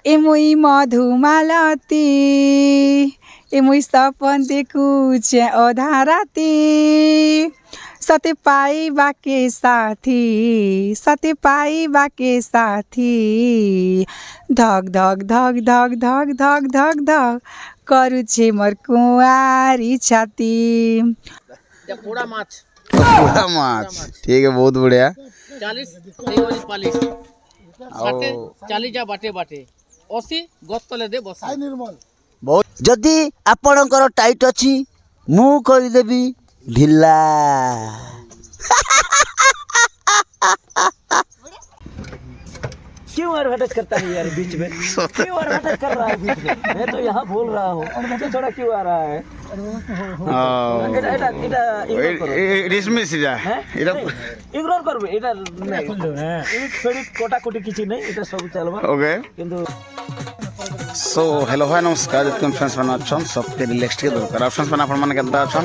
ए मुई मधुमालती ए मुई सपन देखुछे अधा राती सते पाई बाके साथी धक धक धक धक धक धक धक धक करुछे मोर कुआरी छाती। पूरा माछ पूरा माछ ठीक है बहुत बढ़िया 40 40 40 जा बाटे बाटे 80 गतले दे बस बहुत जदि आपणकर टाइट अच्छी मु करदेवी ढिला। क्यों एडवर्टाइज करता है यार बीच में? क्यों एडवर्टाइज कर रहा है बीच में? मैं तो यहाँ बोल रहा हूँ और मुझे थोड़ा क्यों आ रहा है? इग्नोर करबे एटा नहीं थोड़ी कोटा कोटी किछि नहीं एटा सब चलबा ओके किंतु सो हेलो हाय नमस्कार फ्रेंड्स मैंने अच्छा सबके रिलैक्स के दरकार फ्रेंड्स मैंने अपन मैंने केनता अच्छा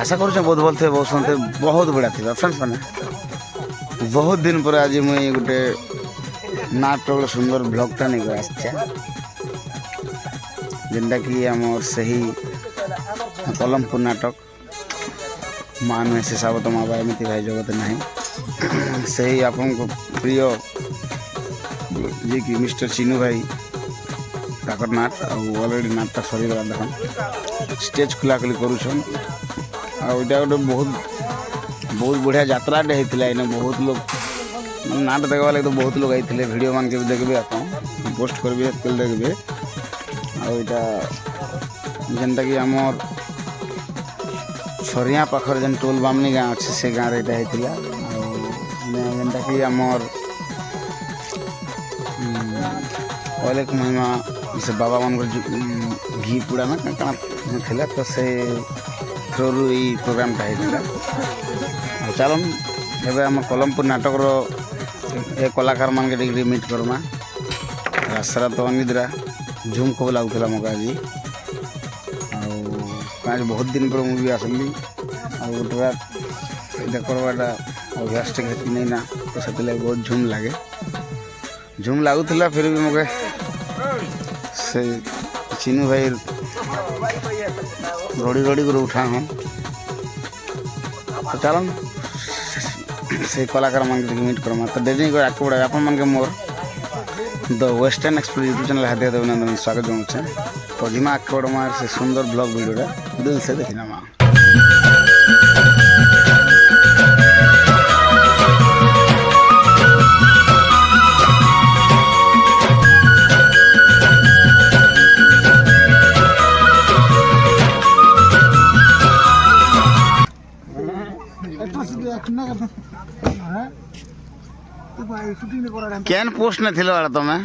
आशा करूँ बहुत भल थे बहुत सुनते बहुत बढ़िया थी फ्रेंड्स मैंने बहुत दिन पर आज मुझे गोटे नाटक सुंदर ब्लॉगटा नहीं कर आसछे जेनटा कि आमर सही कलमपुर नाटक मान में से साबत माबा एमती भाई जगत नहीं सही आपन को प्रिय जे कि मिस्टर चिनू भाई ताकर नाट ऑलरेडी नाटटा सरी गला देखन स्टेज खुला खुली करूछन आ ओटा गोटे बहुत बढ़िया यात्रा डे हेतिला इने बहुत लोग नाट देखा लगे तो बहुत लोग आइथिले वीडियो मान के भी देखबे आपन पोस्ट करबे कल देखबे आ ओटा जेनटा कि हमर सरिया पाखर जेन टोल बामनी गाँव अच्छे से गाँव रेटा होता जेनटा कि आमर अलग महिमा जैसे बाबा मान घी पुड़ा ना कण तो से थ्रोरु ये प्रोग्रामटा होता चलन एवं आम कलमपुर नाटक ए कलाकार मान के डिग्री मीट करमा रास्ता तो अनिद्रा झुम को लगुला मक आज बहुत दिन पर मुझे आसली गोटे बार ये करवाटा अभ्यास टे नहीं ना तो से बहुत झुम लगुला फिर भी मके से चिनू भाई रड़ी रड़ी कर उठा हम तो चलन से कलाकार मान के मीट करमा तो डेरी कर आगे बढ़ा आप more the western express YouTube channel हाथ अभिनंदन स्वागत जनाऊे तो जिमा आगे बढ़मा से सुंदर ब्लॉग वीडियोटा दिल से देखना माँ केन पोस्ट न थिलो आला तमे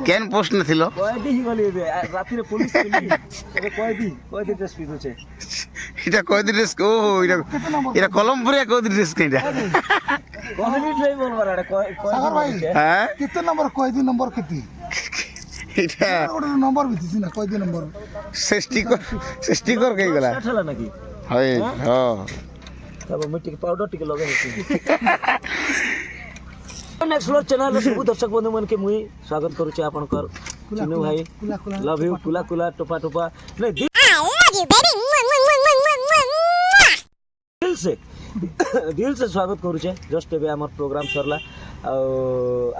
केन पोस्ट न थिलो कोइदी ही गली राती रे पुलिस के कोइदी ड्रेस पिदो छे इटा कोइदी ड्रेस को इटा कलमपुरिया कोइदी ड्रेस केटा कोइदी ड्रेस बोल बारा सागर भाई हां कितने नंबर कोइदी नंबर कितनी इटा नंबर भी थी ना कोइदी नंबर से स्टिकर कहि गला ठला ना की हाय हां तब मिट्टी के पाउडर टिके लगे नेक्स्ट फ्लोर चैनल सब दर्शक बंधु मन के मुई स्वागत करू छे आपनकर चिनू भाई लव यू कुला कुला टोपा टोपा नहीं दिल से स्वागत करू छे जस्ट एबे हमर प्रोग्राम सरला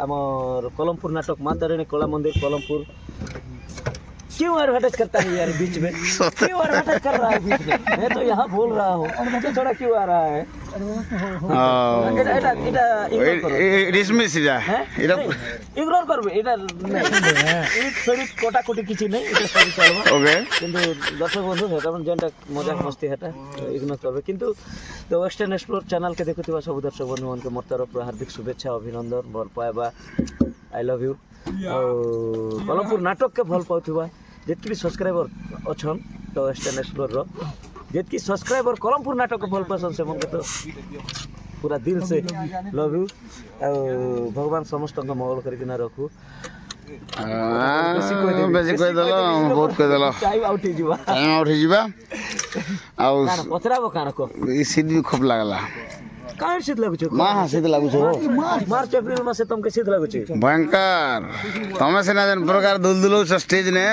हमर कलमपुर नाटक मातारानी कला मंदिर कलमपुर क्यों एडवर्टाइज करता है यार बीच में? क्यों एडवर्टाइज कर रहा है बीच में? मैं तो यहाँ बोल रहा हूँ और मुझे थोड़ा क्यों आ रहा है? इग्नोर करबे एटा नहीं थोड़ी कोटा कोटी किछि नहीं एटा सब चलबा ओके किंतु दर्शक बंधु हेटा मन जेंटा मजाक मस्ती हेटा इग्नोर करबे किंतु द वेस्टर्न एक्सप्लोर चैनल के देखुथिबा सब दर्शक बंधु मन के मोर तरफ हार्दिक शुभेच्छा अभिनंदन भल पाएबा आई लव यू कलमपुर नाटक के भल पाउथिबा जितकी भी सब्सक्राइबर अच्छन तो वेस्टर्न एक्सप्लोर रो जितकी सब्सक्राइबर कलमपुर नाटक के भल पसंद से मन के तो पूरा दिल से लव यू भगवान समस्त को मंगल करके ना रखू बेसी कह दलो बहुत कह दलो टाइम आउट ही जीवा आउ काना पचराबो काना को ई सीधी खूब लागला काहे शीत लागुछ ମା ହାସିତ ଲାଗୁଛ ହୋ मार्च एप्रिल मासे तुमके शीत लागुछ ଭୟଙ୍କର ତମେ ସିନା ଯେନ୍ ପ୍ରକାର ଦୁଲଦୁଲଉଛ ଷ୍ଟେଜ ନେ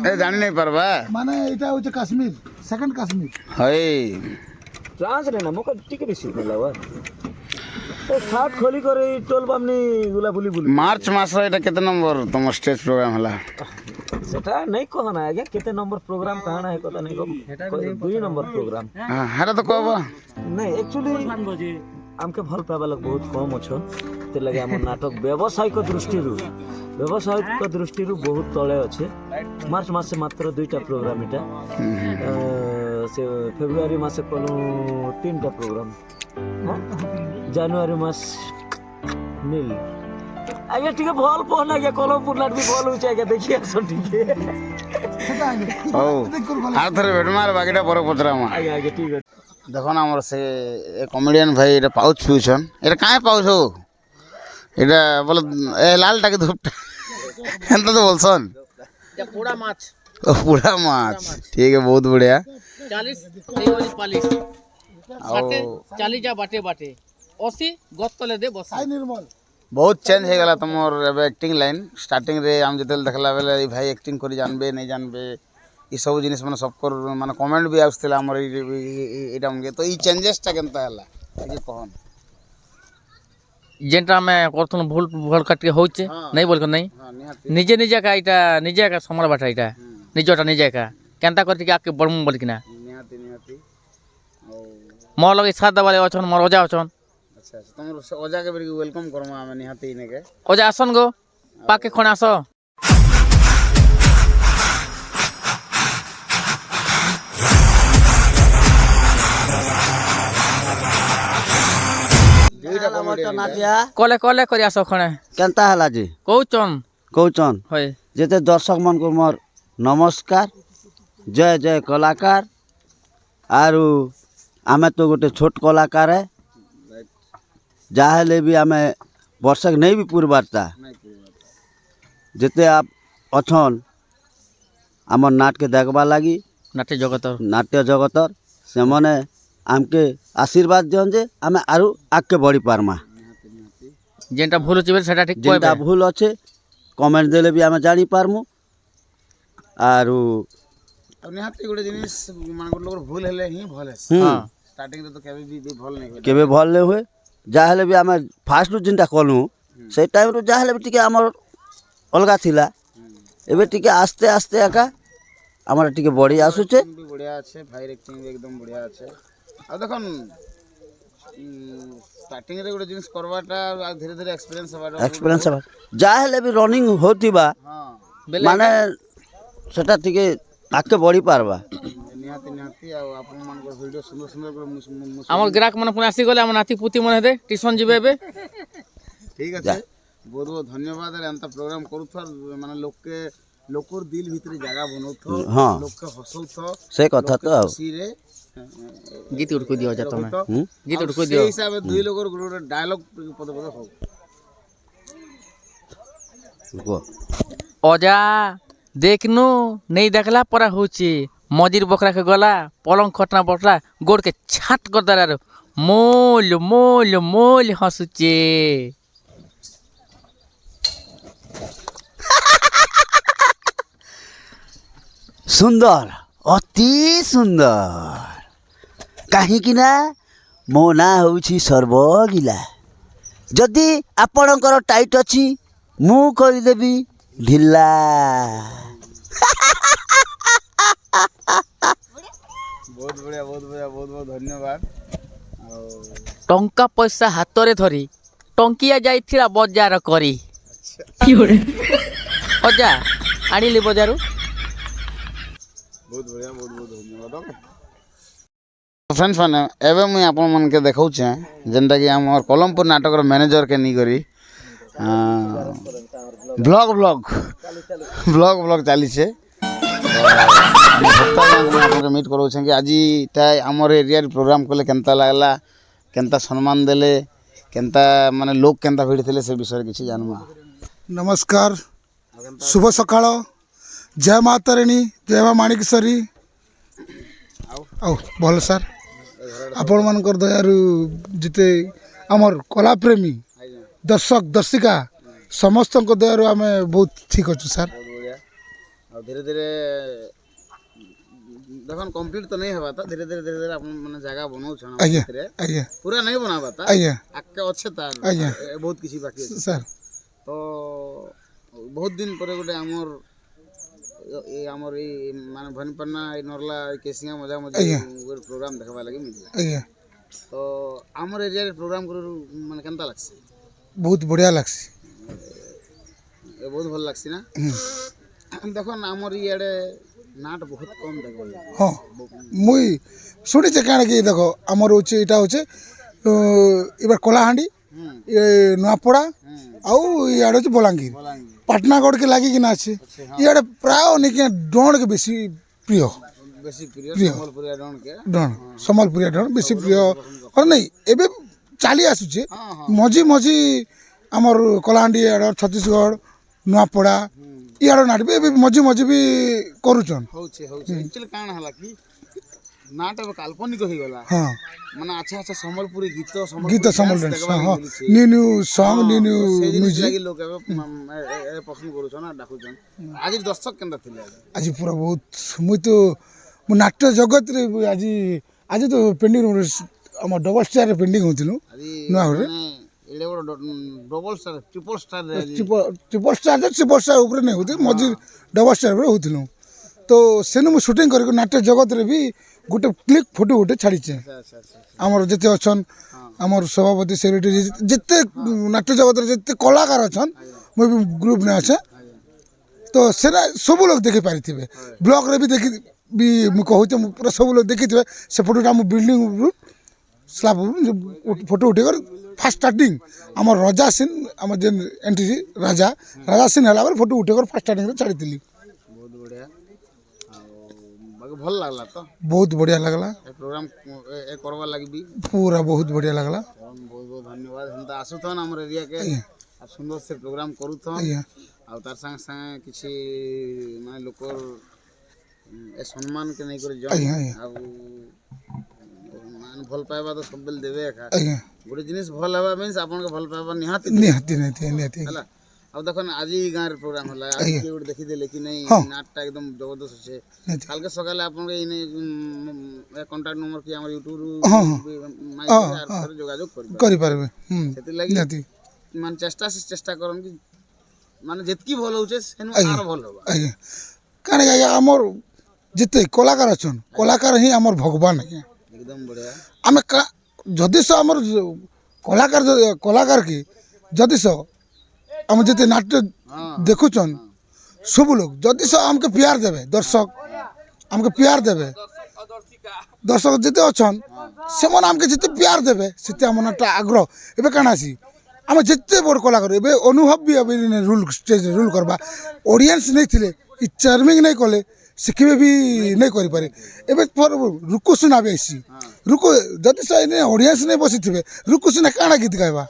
ଏ ଜାଣି ନାଇଁ ପାରବା মানে এটা হচ্ছে কাশ্মীর সেকেন্ড কাশ্মীর ହଇ फ्रांस रे ना मोका टिके भी शीत लागवा ए साथ खोली करे टोल बामनी गुला बुली बुली ମାର୍ଚ୍ଚ ମାସ ଏଇଟା କେତେ ନମ୍ବର ତମ ଷ୍ଟେଜ ପ୍ରୋଗ୍ରାମ ହେଲା सेटा नहीं कहना आज्ञा केते नंबर प्रोग्राम कहना है कथा नहीं को 2 नंबर प्रोग्राम ହଁ ହେଟା ତ कहब नहीं एक्चुअली आमके भल पाबा लोग बहुत कम अछो ते लगे हम नाटक व्यावसायिक दृष्टि रु बहुत तळे अच्छे मार्च मासे मात्र 2टा प्रोग्राम इटा से फेब्रुआरी मासे कलु 3टा प्रोग्राम जनवरी मास नील आगे ठीक है भल पहना गया कलम पुरलाट भी भल होचे आगे देखिए सो ठीक है সেটা আগে ହଉ ଆଉ ଥରେ ଭେଟମାର ବାକିଟା ପରେ ପଚରାମା आगे आगे ठीक है ଦେଖ ନା ଆମର ସେ କମେଡ଼ିଆନ୍ ଭାଇ ଏଇଟା ପାଉଚ୍ ପିଉଛନ୍ ଏଇଟା କାହିଁ ପାଉଛ ହୋ ଏଇଟା ବୋଲେ ଏ ଲାଲଟାକେ ଧୂପଟା ଏନ୍ତା ତ ବୋଲସନ୍ ये पूरा माछ ପୁରା ମାଛ ଠିକ୍ ବହୁତ ବଢ଼ିଆ 40 नहीं वाली पालिश साटे 40 जा बाटे बाटे 80 गत्तले दे बस সাই নির্মল ବହୁତ ଚେଞ୍ଜ ହେଇଗଲା ତୁମର ଏବେ ଆକ୍ଟିଂ ଲାଇନ୍ ଷ୍ଟାର୍ଟିଂରେ ଆମେ ଯେତେବେଳେ ଦେଖିଲା ବେଲେ ଏଇ ଭାଇ ଆକ୍ଟିଂ କରି ଜାଣବେ ନାଇଁ ଜାଣବେ ଏସବୁ ଜିନିଷ ମାନେ ସବକର ମାନେ କମେଣ୍ଟ ବି ଆସୁଥିଲା ଆମର ଏଇଟା ତ ଏଇ ଚେଞ୍ଜେସଟା କେନ୍ତା ହେଲା ଟିକେ କହନ୍ जेनटा में करथुन भूल भूल काट के होचे नहीं बोल नहीं ହଁ ନିହାତି निजे निजे का इटा निजे का समर बाटा इटा निजटा निजे का केनता करती के आके बड़म बोल किना ନିହାତି ନିହାତି ଆଉ मोर लगे साथ दबाले अछन मोर ओजा अछन ଆଚ୍ଛା ଆଚ୍ଛା ତୁମର ସେ ଅଜାକେ ବି ୱେଲକମ୍ କରମା ଆମେ ନିହାତି ଇନେକେ ओजा आसन गो पाके खण आस ଦୁଇଟା କମେଡ଼ିଆନ୍ कले कले करी आस खणे केनता हला जी कहउचन कौचन होय जेते दर्शक मन को मोर नमस्कार जय जय कलाकार आरु आमे तो गोटे छोट कलाकार है जाहेले भी आमे वर्षक नहीं भी पूर्वार्ता जेते आप अछन आमर नाट के देखबा लगी नाट्य जगतर नाट्य जगतर से मने आमके आशीर्वाद दियन जे आमे आरु आगे बढ़ी पारमा जेनटा भूल होचे सेटा ठीक जेनटा कहबे भूल अच्छे कमेंट देले भी आमे जानी पारमु आरु ଆଉ ନିହାତି ଗୋଟେ ଜିନିଷ ମାନେ ଗୋଟେ ଲୋକର ଭୁଲ ହେଲେ ହିଁ ଭଲ ହେସି हां ଷ୍ଟାର୍ଟିଂରେ ତ କେବେ ବି ଭଲ ନାହିଁ ହୁଏ केबे भल नहीं हुए जाहेले भी आमे फास्ट जिनटा कलु से टाइम रो जाहेले भी टिके आमर अलगा थिला एबे टिके आस्ते आस्ते एका आमर टिके बड़ी आसुचे ବି ବଢ଼ିଆ ଅଛି ଭାଇର ଆକ୍ଟିଂ ବି ଏକଦମ ବଢ଼ିଆ ଅଛି ଆଉ ଦେଖନ୍ ଷ୍ଟାର୍ଟିଂରେ ଗୋଟେ ଜିନିଷ କରବାଟା ଆଉ ଧୀରେ ଧୀରେ ଏକ୍ସପିରିଏନ୍ସ ହେବାଟା एक्सपीरियंस जाहेले भी रनिंग होतिबा ହଁ माने सेटा टिके आके बढ़ी पारबा ନିହାତି ନିହାତି ଆଉ ଆପଣମାନଙ୍କର ଭିଡ଼ିଓ ସୁନ୍ଦର ସୁନ୍ଦର କରି हमर ग्राहक मन पुन आसी गले हम नाती पुती मन हेदे ट्यूशन जिबे बे ଠିକ୍ ଅଛି ବହୁତ ବହୁତ ଧନ୍ୟବାଦ ଏନ୍ତା ପ୍ରୋଗ୍ରାମ କରୁଥିବାର ମାନେ ଲୋକର ଦିଲ ଭିତରେ ଜାଗା ବନଉଥିବ हाँ ଲୋକ ହସଉଥିବ से कथा तो आउ। ଖୁସିରେ गीत उड़को दियो जा तमे गीत उड़को ସେଇ दियो ହିସାବରେ ଦୁଇ ଲୋକର ଗୋଟେ ଗୋଟେ ଡାयଲଗ ପଦେ ପଦେ ହଉ रुको ओजा देखनु नहीं देखला पर होची मजिर बकरा के गला पलंग खटना बटला गोड़ के छाट कर दरा मोल मोल मोल हंसुचे सुंदर अति सुंदर कहीं ना मो ना होउछि सर्वगिला जदि आपणकर टाइट अछि मु करदेबी ढिला ବହୁତ ବଢ଼ିଆ ବହୁତ ବଢ଼ିଆ ବହୁତ ବହୁତ ଧନ୍ୟବାଦ ଆଉ टंका पैसा हाथ रे धरी टंकिया जाइथिला बजार करी ओजा आनिली बजारू ବହୁତ ବଢ଼ିଆ ବହୁତ ବହୁତ ଧନ୍ୟବାଦ फ्रेंड्स मैंने एवं मुझे आपण मन के देखाऊे जेनटा कि आम कोलमपुर नाटक मैनेजर के नहीं करी ब्लॉग ब्लॉग ब्लॉग ब्लॉग चली मीट कर कि आज आमर एरिया प्रोग्राम कले केनता लगला केनता सम्मान देले केनता माने लोग केनता भिड़ थे से विषय किसी जानवा नमस्कार शुभ सकाळ जय माता रानी जय माँ माणिकेश्वरी आओ भल सर आपण मानकर दयारु जिते आमर कला प्रेमी दर्शक दर्शिका समस्त दयारु आम बहुत ठीक अच्छु सर। बढ़िया और धीरे धीरे देखन कंप्लीट तो नहीं हवा था धीरे धीरे अपन माने जगह बनाउ छन आज्ञा आज्ञा पूरा नहीं बनावा था आज्ञा आके अच्छे तार आज्ञा बहुत किसी बाकी है सर। तो बहुत दिन पर गोटे आमर आमर ये माने भनपन्ना नरला केसिया मजा मजा गोटे प्रोग्राम देखबा लागि मिलला आज्ञा तो आमर एरिया रे प्रोग्राम करू माने केनता लागसी बहुत बढ़िया लागसी बहुत भल लागसी ना देखो आमर इयाडे नाट बहुत कम देखबा हाँ मुई शुणी क्या कि देख आमर हूँ यहाँ हूँ एबार कलाहांडी ये नुआपड़ा आउ इे हूँ बलांगीर पाटनागढ़ के लगी कि अच्छे इे प्राय नहीं डण के बेसी प्रिय बेसी प्रिय सम्बलपुरिया डन के डण सम्बलपुरिया डण बेसी प्रिय और नहीं एबे चली आसुचे मझी मझी आमर कलाहांडी आड़ छत्तीसगढ़ नुआपड़ा इे नाट भी मझी मझी भी करुचन एक्चुअली काण हला कि नाट अब काल्पनिक हो गला हाँ माने अच्छा अच्छा सम्बलपुरी गीत गीत समल हाँ new new song new new music लगी लोग ए पसंद करूछन आ डाकुछन आज दर्शक केनता थिले आज पूरा बहुत मुई तो मु नाट्य जगत रे आज आज तो पेंडिंग हम डबल स्टार रे पेंडिंग होतिनु नुआ रे एले बड़ डबल स्टार ट्रिपल स्टार रे ट्रिपल स्टार ऊपर नहीं होती मझी डबल स्टार रे होतिनु तो सेनु मु शूटिंग करके नाट्य जगत रे भी गोटे क्लिक फोटो गोटे छाड़ीचे आमर जिते अच्छन आमर सभापति सेक्रेटरी जिते नाट्य जगत रे जिते कलाकार अच्छन मुझे भी ग्रुप ने अच्छे तो सेना सब लोग देखी पारि ब्लॉग रे भी देखी भी मुझे कहूँ पूरा सब लोग देखी से फोटोटा आम बिल्डिंग स्लाब फोटो उठेकर फास्ट स्टार्टिंग आम राजा सीन आम जेन एंट्री राजा राजा सीन है फोटो उठेकर फास्ट स्टार्टिंग छाड़ी बहुत बढ़िया बाकी भल लागला तो बहुत बढ़िया लगला प्रोग्राम ए करवा लगी भी पूरा बहुत बढ़िया लगला बहुत बहुत धन्यवाद हम आसुथन हमर एरिया के आ सुंदर से प्रोग्राम करूथन आ तार संग संग किछि माने लोकर ए सम्मान के नहीं कर जन आ मान भल पाइबा तो सब बेल देबे का गोटे जिनिस भल हवा मीन्स आपन के भल पाइबा निहाती निहाती हला अब देखो ना आज ही गाँव रे प्रोग्राम होला आज के गोटे देखि देले कि नहीं नाटटा एकदम जबरदस्त छे काल के सकाले आपन के इने कांटेक्ट नंबर की हमर YouTube माई जोगाजोग करि पारबे सेति लागि मान चेष्टा करन कि माने जेतकी भल होचे सेनु आर भल होबा काने हमर जिते कलाकार अछन कलाकार ही हमर भगवान है एकदम बढ़िया आमे जदि से हमर कलाकार के जदि से हम जिते नाट्य देखुचन सब लोग जदि से हमके प्यार देवे दर्शक हमके प्यार देवे दर्शक जिते अच्छन से हमके जिते प्यार देवे से हम नाट्य आग्रह एबे काना सी आम जिते बड़ कलाकार एबे अनुभव भी अभी रूल स्टेज रूल करबा ऑडियंस नहीं थिले इ चार्मिंग नहीं कले शिखे भी नहीं करि पारे एबे पर रुको सुना बेसी रुको जदि से ने ऑडियंस नहीं बसी थिबे रुको सुना काना गीत गाइबा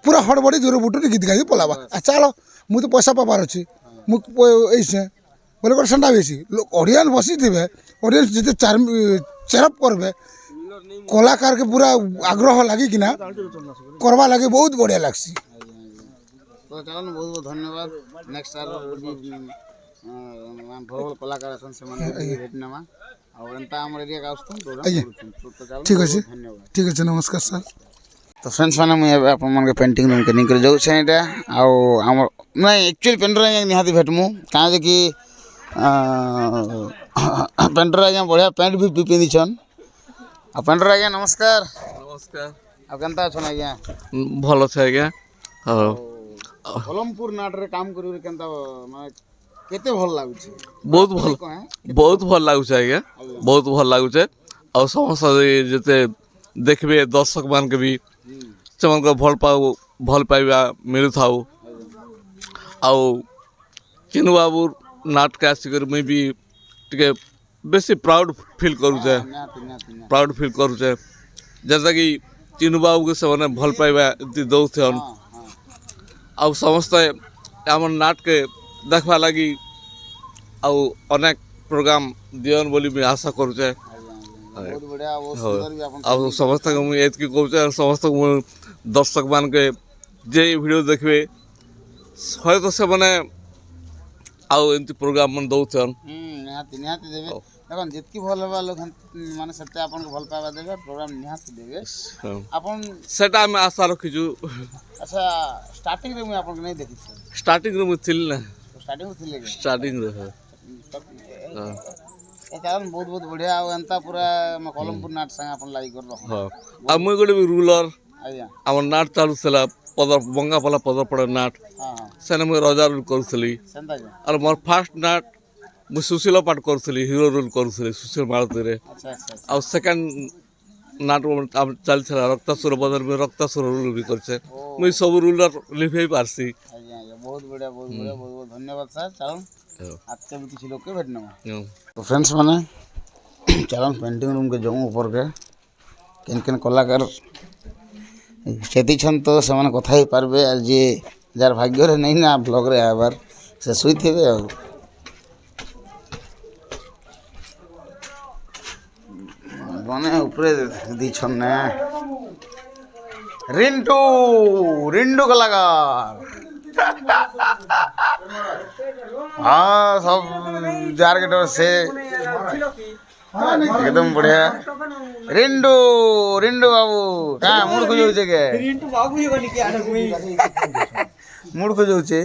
पूरा हड़बड़ी दूर बुटू गीत गाई पलावा चलो मुझे तो पैसा पाबार अच्छी मुझे बोले गोटे सेंटा बेसी ऑडियंस बसी थे ऑडियंस जिते चेरअप करबे कलाकार के पूरा आग्रह लगी कि ना करवा लगे बहुत बढ़िया लगसी तो चलो बहुत बहुत धन्यवाद नेक्स्ट साल भल कलाकार असन से मन भेट नेमा और एंता हमर एरिया का आस्तन प्रोग्राम ठीक अछि ठीक अछि नमस्कार सर तो फ्रेंड्स माने मुझे अपन मन के पेंटिंग रूम के निकल जाऊ छै एटा आ हमर नहीं एक्चुअली पेंटर निहाती भेटमु काहे जे कि पेंटर आज्ञा बढ़िया पैंट भी पिंदी छन आ पेंटर आज्ञा नमस्कार नमस्कार आ केनता छन आज्ञा भल छै आज्ञा हां कलमपुर नाट रे काम करू रे केनता माने केते भल लागु छै बहुत भल लागु छै आज्ञा बहुत भल लागु छै और समस्त जते देखबे दर्शक मान के भी से मन को भल पाइबा मिलु थाउ आउ चिन्नु बाबू नाट के आसिकर मैं भी टिके बेसी प्राउड फील करू छे प्राउड फील करू छे जैसा कि चिन्नु बाबू के से माने भल पाइबा दौ थन आउ समस्त हमर नाट के देखबा लगी आउ अनेक प्रोग्राम दियन बोली मैं आशा करू छे ବହୁତ ବଢ଼ିଆ ବହୁତ ସୁନ୍ଦର ବି ଆପଣ ଆଉ ସମସ୍ତଙ୍କୁ ମୁଁ ଏତିକି କହୁଛି ଆଉ ସମସ୍ତଙ୍କୁ ମୁଁ ଦର୍ଶକମାନଙ୍କୁ ଯେ ଭିଡ଼ିଓ ଦେଖିବେ ହয়ତ ସେମାନେ ଆଉ ଏମିତି ପ୍ରୋଗ୍ରାମ ମାନେ ଦଉଛନ୍ ନିହାତି ନିହାତି ଦେବେ ଦେଖନ୍ତୁ ଯେତିକି ଭଲ ହେବା ଲୋକ ମାନେ ସେତେ ଆପଣଙ୍କୁ ଭଲ ପାଇବା ଦେବେ ପ୍ରୋଗ୍ରାମ ନିହାତି ଦେବେ ଆପଣ ସେଟା ଆମେ ଆଶା ରଖିଛୁ। ଆଚ୍ଛା ଷ୍ଟାର୍ଟିଂରେ ମୁଁ ଆପଣଙ୍କୁ ନେଇ ଦେଖିଛି ଷ୍ଟାର୍ଟିଂରେ ମୁଁ ଥିଲି ନା ଷ୍ଟାର୍ଟିଂରୁ ଥିଲେ କି ଷ୍ଟାର୍ଟିଂରେ ଏ କାରଣ ବହୁତ ବହୁତ ବଢ଼ିଆ ଆଉ ଏନ୍ତା ପୁରା ଆମ କଲମପୁର ନାଟ ସାଙ୍ଗେ ଆପଣ ଲାଗି କରି ରଖ ହଁ ଆଉ ମୁଇଁ ଗୋଟେ ବି ରୁଲର ଆଜ୍ଞା ଆମର ନାଟ ଚାଲୁଥିଲା ବଙ୍ଗାପଲା ପଦରପଡ଼ା ନାଟ ହଁ ହଁ ସେନେ ମୁଇଁ ରଜା ରୁଲ କରୁଥିଲି ସେନ୍ତା କି ଆଉ ମୋର ଫାର୍ଷ୍ଟ ନାଟ ମୁଁ ସୁଶୀଳ ପାଠ କରୁଥିଲି ହିରୋ ରୋଲ୍ କରୁଥିଲି ସୁଶୀଳ ମାଳତୀରେ ଆଚ୍ଛା ଆଚ୍ଛା ଆଚ୍ଛା ଆଉ ସେକେଣ୍ଡ ନାଟ ଚାଲିଥିଲା ରକ୍ତାସୁର ବଦର ବି ରକ୍ତାସୁର ରୁଲ୍ ବି କରିଛେ ମୁଇଁ ସବୁ ରୁଲ୍ର ଲିଭେଇ ପାରସି। ଆଜ୍ଞା ଆଜ୍ଞା ବହୁତ ବଢ଼ିଆ ବହୁତ ବଢ଼ିଆ ବହୁତ ବହୁତ ଧନ୍ୟବାଦ ସାର୍ ଚାଲୁନ୍ ଆଜକେ भी किसी लोग के बैठने में तो फ्रेंड्स मैंने चलन पेंटिंग रूम के जाऊँ ऊपर के केन केन कलाकार सेती छन तो ସେମାନେ କଥା ହେଇ ପାରବେ আর যে যার ভাগ্যরে নাই না ব্লগ রে আবার সে শুইথিবে আর মানে উপরে দিছন না রিন্টু রিন্টু কলাকার हाँ सब जार के डर से एकदम बढ़िया रिंडू रिंडू बाबू कहाँ मूड को जाऊचे के रिंटू बाबू ही बनी के आडक में मूड को जाऊचे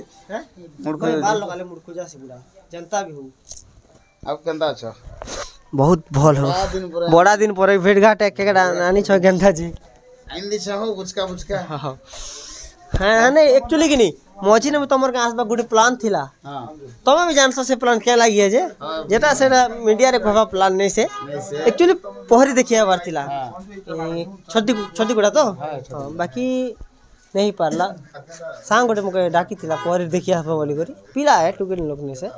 मूड को बाल लगाले मुड़ खोजा से बुढ़ा जनता भी हो अब केंता अच्छा बहुत भल हो बड़ा दिन पर भेट घाट एक नानी छ गेंदा जी आइन दिस हो बुचका बुचका हाँ हाँ नहीं एक्चुअली कि नहीं मझी ने तमर के आसबा गुटे प्लान थिला हाँ तमे भी जानस से प्लान क्या लागी है जे जेटा सेटा मीडिया रे कहबा प्लान नहीं से एक्चुअली पहरी देखिया बार थिला छत्ती छत्ती गुड़ा तो हाँ, बाकी नहीं पारला सांग गोटे मके डाकी थिला पहरी देखिया हबा बोली करी पिला है टुकेल लोक ने से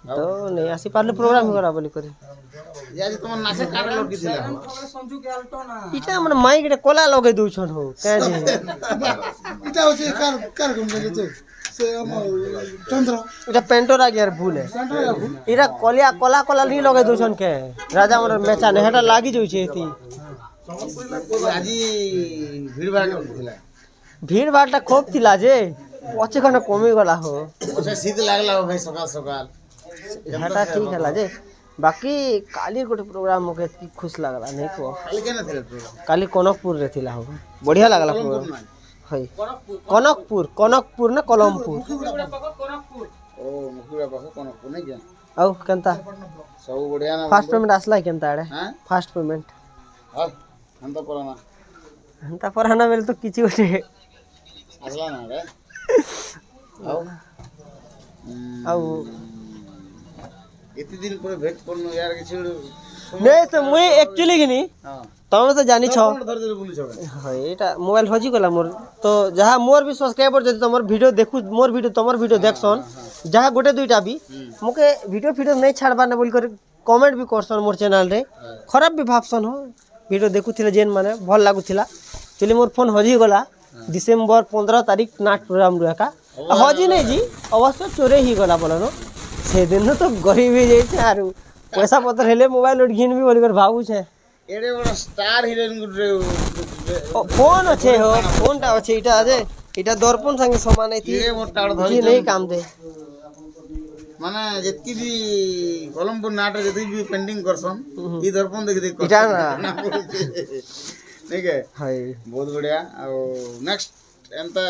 तो नहीं आसी पारले प्रोग्राम करा बोली करी यार तुम नाचे काट लोग की थिला इटा मन माइक रे कोला लगे दउ छन हो का जे এটা হচ্ছে কার কম লাগে সে আমার চন্দ্র इटा पेंटर आ गया भूल है इरा कोलिया कोला कोला नहीं लगे दउ छन के राजा मन मेचा ने हेटा लागी जउ छे एती আজি ভিড় ভাড় কেমন थिला भीड़ भाड़टा खूब थिला जे पछे खने कमी गला हो अच्छा शीत लागला हो भाई सकाल सकाल हेटा ठीक हला जे बाकी काली गोटे प्रोग्राम मके की खुश लागला नहीं को खाली केना थिला प्रोग्राम काली कनकपुर रे थिला हो बढ़िया लागला प्रोग्राम हई कनकपुर ना कलमपुर ओ मुखुरा पाखो कोन कोने जा औ केनता सब बढ़िया ना फास्ट पेमेंट आसला केनता आड़े हां फास्ट पेमेंट हां हम तो पराना हेंता परहाना बेल तो किछि गोटे असला ना रे आओ औ इतने दिन पर भेट करनो यार किछि नहीं तो मुई एक्चुअली कि नहीं हां तमे तो जानि छ धर धर बुली छ हां एटा मोबाइल हजी गला मोर तो जहाँ मोर भी सब्सक्राइबर जदि तमर वीडियो देखु मोर वीडियो तमर वीडियो देखसन जहाँ गोटे दुईटा भी मुके वीडियो फीडियो नहीं छाड़बा ना बोल कर कमेंट भी करसन मोर चैनल रे खराब भी भाबसन हो वीडियो देखुथिले जेन माने भल लागुथिला चली मोर फोन हजी गला डिसेंबर 15 तारीख नाट प्रोग्राम रहा हजी नहीं जी अवश्य चोरे ही गला बोलनो से दिन तो गरीब ही जाइछे आरु पैसा पत्र हेले मोबाइल लोड घिन भी बोल कर भाबू छे एडे बड़ा स्टार हीरोइन गुडरे फोन अच्छे हो फोन टा अच्छे इटा जे इटा दर्पण संगे समान है थी एडे मोटा धरि जी नहीं काम दे माने जतकी भी कलमपुर नाट रे जतकी भी पेंटिंग करसन ई दर्पण देख देख इटा ना ठीक है हाय बहुत बढ़िया और नेक्स्ट एंता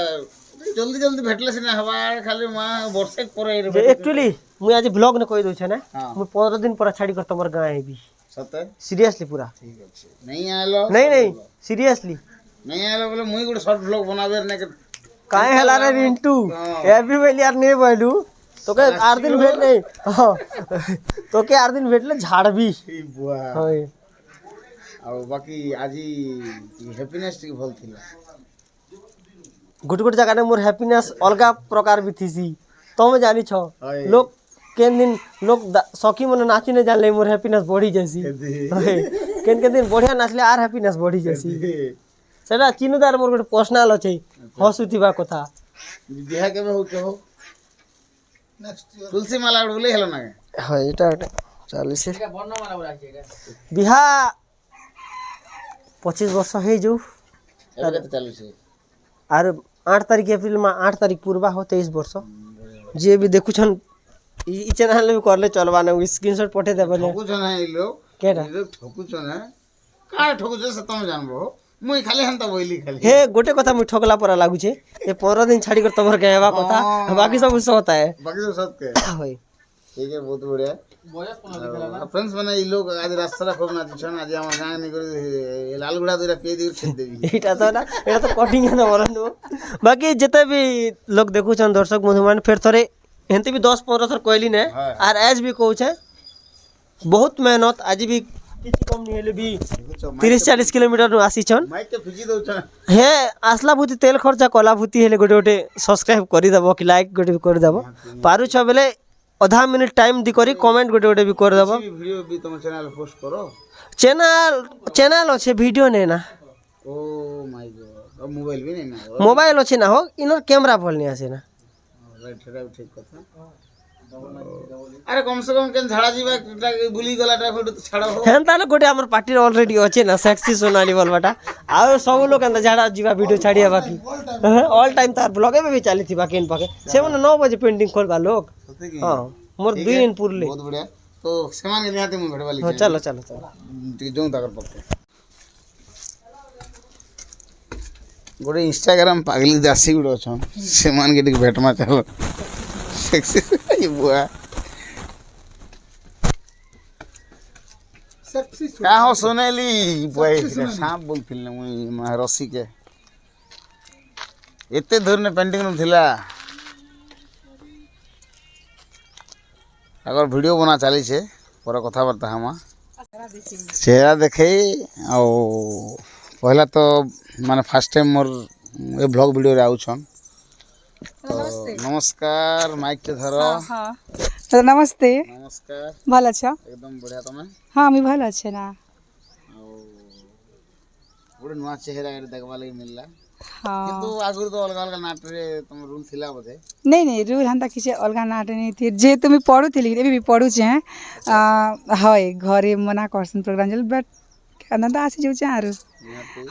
जल्दी जल्दी भेटले सिना हवा खाली मा वर्षे परे एक्चुअली मुई आज ब्लॉग ने कहि दउ छे ना हां मुई 15 दिन पर छाड़ी कर तमर गाय आइबी सते सीरियसली पूरा ठीक अछि नहीं आलो नहीं सीरियसली नहीं आलो बोले मुई गुड शॉर्ट व्लॉग बनाबे ने काहे हला रे रिंटू एबी वेल यार नहीं बोलू तो के 8 दिन भेट नहीं हां तो के 8 दिन भेटले झाड़बी ई बुआ हाय और बाकी आजी हैप्पीनेस टी भल थिला गुट गुट जगह ने मोर हैप्पीनेस अलगा प्रकार भी थीसी तमे जानि छ हाय। लोग केन दिन लोग सखी मन नाची ने जानले मोर हैप्पीनेस बढ़ी जैसी केन के दिन बढ़िया नाचले आर हैप्पीनेस बढ़ी जैसी सेटा चिनुदार मोर गोटे पर्सनल अछि हसुथिबा कथा बिहा के हो के हो नेक्स्ट तुलसी माला बोले हेलो ना हाय एटा ଚାଲିଛି ବିହା 25 ବର୍ଷ ହେଇଯାଉ ଏବେ କେତେ ଚାଲୁଛି? ଆର 8 ତାରିଖ ଏପ୍ରିଲ 8 ତାରିଖ ପୂର୍ବା हो 23 ବର୍ଷ ଯିଏ ବି ଦେଖୁଛନ୍ ଇ ଚ୍ୟାନେଲ ବି କରଲେ ଚଲବା ନା ସ୍କ୍ରିନଶଟ ପଠେଇ ଦେବ ଠକୁଛ ନା ଏଇ ଲୋକ କେଟା ଏ ଲୋକ ଠକୁଛ ନା କାଳେ ଠକୁଛ ସେ ତମେ ଜାଣବ ମୁଇଁ ଖାଲି ହେନ୍ତା ବଇଲି ଖାଲି हे गोटे କଥା ମୁଇଁ ଠକଲା ପରା ଲାଗୁଛେ ଏ 15 ଦିନ ଛାଡ଼ି କରି ତମର कहवा କଥା बाकी सब सत है बाकी सब सत के होय ठीक है बहुत बढ़िया फ्रेंड्स मैंने ये लोग आज रास्ता खूब नाचन आज हम गाँव नहीं लालगुड़ा दूरा पे दी छेद देवी एटा तो कटिंग है ना मरनु बाकी जते भी लोग देखुछन दर्शक बंधुमान फिर थरे एंते भी 10-15 थर कहली ने आर आज भी कहू छे बहुत मेहनत आज भी किछि कम नहीं हेले भी 30-40 किलोमीटर नु आसी छन माइक के फिजी दउ छन हे आसला भूति तेल खर्चा कला भूति हेले गोटे गोटे सब्सक्राइब करि दबो कि लाइक गोटे भी कर दबो पारु छ बेले आधा मिनट टाइम दी करी कमेंट गोटे गोटे भी कर दबो वीडियो भी तुम चैनल पोस्ट करो चैनल अच्छे वीडियो नहीं ना ओ माय गॉड मोबाइल भी नहीं ना मोबाइल अच्छे ना हो इनर कैमरा भल नहीं आसे ना राइट राइट ठीक कथा अरे कम से कम केन झाड़ा जीवा बुली गलाटा फोटो तो छाड़ो हो हेंता ना गोटे हमर पार्टी ऑलरेडी अच्छे ना सेक्सी सोनाली बोलबाटा आ सब लोग एंता झाड़ा जीवा वीडियो छाड़िया बाकी ऑल टाइम तार ब्लॉग में भी चली थी बाकी इन पाके 9 बजे पेंटिंग खोलबा लोग हां मोर 2 दिन पुरले बहुत बढ़िया तो सामान के निहाते मुई भेटवा ली चलो चलो चलो टी जों ताकर पक्के गोटे इंस्टाग्राम पागली दासी गुडो छन सामान के टिक भेटमा चलो सेक्सी ये बुआ सेक्सी का हो सोनेली बुआ सांप बोलथिल मुई रसी के एते दूर ने पेंटिंग न थिला अगर वीडियो बना चली छे पर कथबार्ता हम चेहरा देखे पहला तो माने फर्स्ट टाइम मोर ए ब्लॉग वीडियो रे आउछन तो नमस्कार माइक के धरो हाँ तो नमस्ते नमस्कार भल अच्छा एकदम बढ़िया तमे हाँ मी भल अच्छे ना गोटे नुआ चेहरा देखवा लगी मिलला हाँ किंतु आगुर तो अलग अलग नाट रे तुम रूल थिला बोधे नहीं रूल हंता किसी अलग नाट नहीं थी जे तुम पढ़ू थी भी पढ़ू छे है घरे मना करसन प्रोग्राम चल बट अंदा आसी जाऊ छे आरो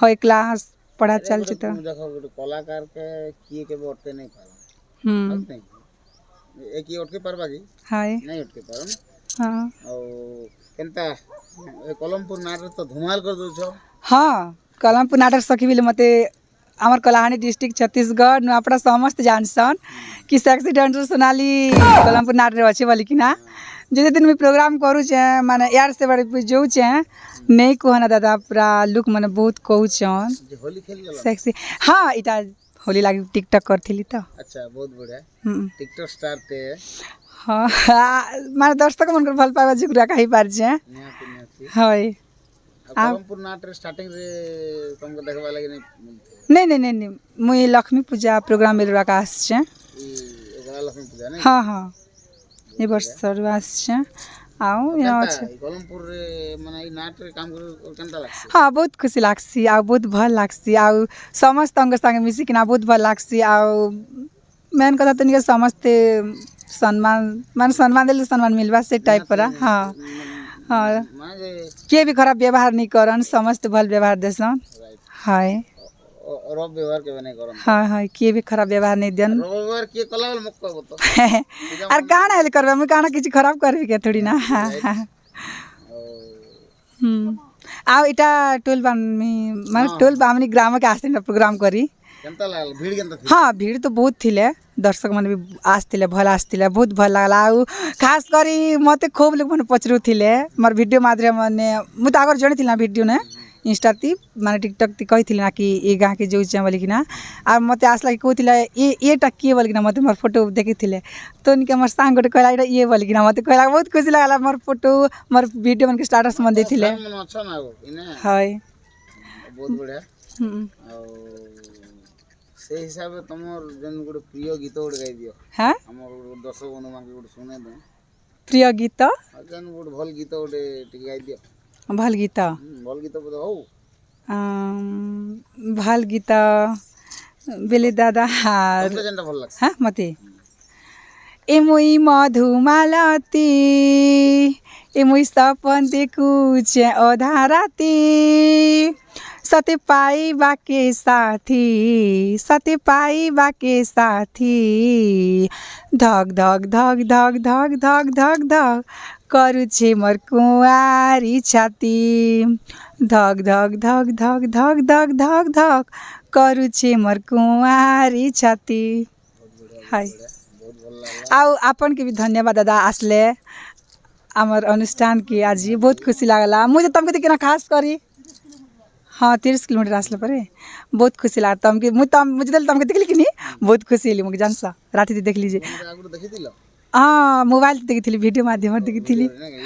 है क्लास पढ़ा चल छ तो देखो गोटे कलाकार के किए के अटके नहीं पारो नहीं एक ही अटके परबा की हाय नहीं अटके पारो हां और केनता कलमपुर नाट तो धुमाल कर दो छो हाँ कलमपुर नाटक सखी बिले मते आमर कलाहांडी डिस्ट्रिक्ट छत्तीसगढ़ नुआपड़ा समस्त जानसन कि सेक्सी डांसर सोनाली कलमपुर नाट रे अच्छे बोली कि ना जे दिन में प्रोग्राम करू छे माने यार से बड़े जो छे नहीं कहना दादा पूरा लुक माने बहुत कहू छन होली खेल गेलो सेक्सी हाँ इटा होली लागी टिकटॉक करथिली तो अच्छा बहुत बढ़िया टिकटॉक स्टार ते हाँ माने दर्शक मन कर भल पाबा जिगरा कहि पार छे निहाती हाय कलमपुर नाट रे स्टार्टिंग रे तुमको देखबा लगी नहीं नहीं मुई लक्ष्मी पूजा प्रोग्राम में आकाश छे एकरा लक्ष्मी पूजा नहीं हाँ हाँ ये वर्ष शुरुआत छे आओ यहाँ छे कलमपुर रे माने नाट रे काम कर केनता लागसी हाँ बहुत खुशी लागसी आ बहुत भल लागसी आ समस्त अंग संगे मिसी किना बहुत भल लागसी आ मेन कथा तनिक समस्त सम्मान देले सम्मान मिलवा से टाइप पर हाँ हाँ के भी खराब व्यवहार नहीं करन समस्त भल व्यवहार देसन हाय रब व्यवहार के नहीं करन हाँ हाँ के भी खराब व्यवहार नहीं देन रब व्यवहार के कला मक कहबो तो और काना हेल करबे मैं काना किछ खराब करबे के थोड़ी ना आओ इटा टोल बामी माने टोल बामनी ग्राम के आस्ते प्रोग्राम करी केनता लागल भीड़ केनता थी हाँ भीड़ तो बहुत थिले दर्शक मन भी आसथिले भल आसथिले बहुत भल लागला आ खास करी मते खूब लोग मन पचरू थिले मोर वीडियो माध्यम माने मु तो आगर जणी थिला वीडियो ने इंस्टा ती माने टिकटॉक ती कहि थिले ना कि ए गां के जो छै बोली कि ना आ मते आसला कि कहथिले ए टक्की बोली कि ना मते मोर फोटो देखि थिले तो इनके मोर संग गोटे कहला ये बोली कि ना मते कहला बहुत खुशी लागला मोर फोटो मोर वीडियो मन के स्टेटस मन देथिले मन अच्छा ना हो इने हाय बहुत बढ़िया से हिसाब से तमर जन गुड प्रिय गीत गुड गाई दियो हां हमर दर्शक बंधु मान के गुड सुने दो प्रिय गीत जन गुड भल गीत गुड टिक गाई दियो भल गीत भल गीत बोल हो भल गीत बेले दादा हार जनता भल लागस हाँ मते ए मुई मधुमालती ए मुई सपन देखुचे अधा राती सते पाइबा के साथी सते पाइबा के साथी धक धक धक धक धक धक धक धक करुछे मोर कुंवारी छाती धक धक धक धक धक धक धक धक करुछे मोर कुंवारी छाती हाय आउ आपन के भी धन्यवाद दादा आसले आमर अनुष्ठान की आज बहुत खुशी लागला मुझे तुमके देखना खास करी हाँ 30 किलोमीटर आसले परे बहुत खुशी लगा तुमके मुझे तुमके देखली कि नहीं बहुत खुशी हेली मुझे जानस राति देख लीजिए हाँ मोबाइल देखी भिडियो माध्यम देखी